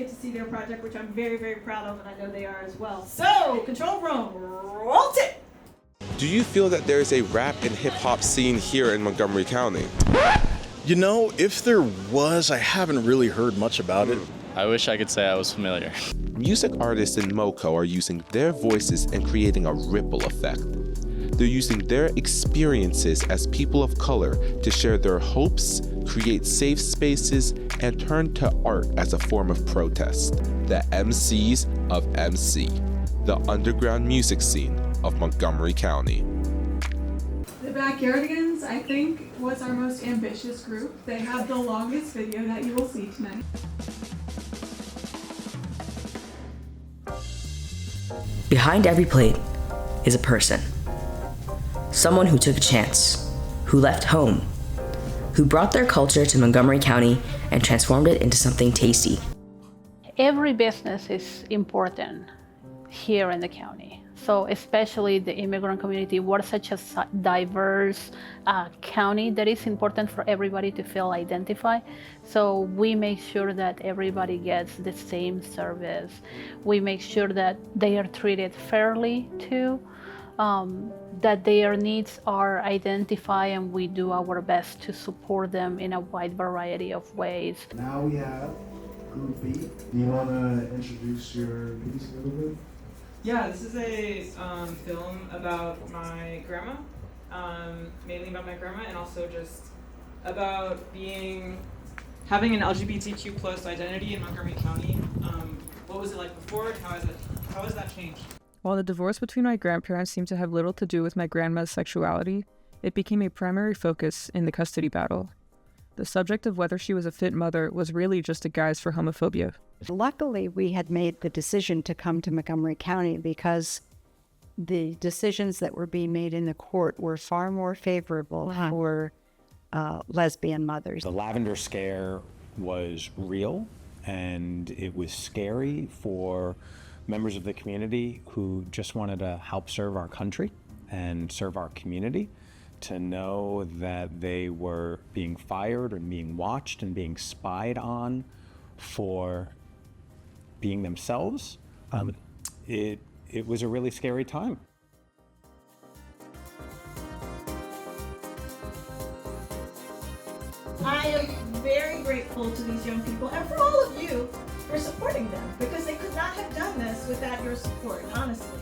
get to see their project, which I'm very, very proud of, and I know they are as well. So, control room, roll it! Do you feel that there is a rap and hip hop scene here in Montgomery County? You know, if there was, I haven't really heard much about it. I wish I could say I was familiar. Music artists in MoCo are using their voices and creating a ripple effect. They're using their experiences as people of color to share their hopes, create safe spaces, and turn to art as a form of protest. The Emcees of MC, the underground music scene of Montgomery County. The Backyardigans, I think, was our most ambitious group. They have the longest video that you will see tonight. Behind every plate is a person. Someone who took a chance, who left home, who brought their culture to Montgomery County and transformed it into something tasty. Every business is important here in the county. So especially the immigrant community, we're such a diverse county that is important for everybody to feel identified. So we make sure that everybody gets the same service. We make sure that they are treated fairly too, that their needs are identified, and we do our best to support them in a wide variety of ways. Now we have Group B. Do you want to introduce your piece a little bit? Yeah, this is a film about my grandma, mainly about my grandma, and also just about having an LGBTQ plus identity in Montgomery County. What was it like before, and how has that changed? While the divorce between my grandparents seemed to have little to do with my grandma's sexuality, it became a primary focus in the custody battle. The subject of whether she was a fit mother was really just a guise for homophobia. Luckily, we had made the decision to come to Montgomery County because the decisions that were being made in the court were far more favorable for lesbian mothers. The lavender scare was real, and it was scary for members of the community who just wanted to help serve our country and serve our community, to know that they were being fired and being watched and being spied on for being themselves. It was a really scary time. I am very grateful to these young people and for all of you for supporting them, because they could not have done this without your support, honestly.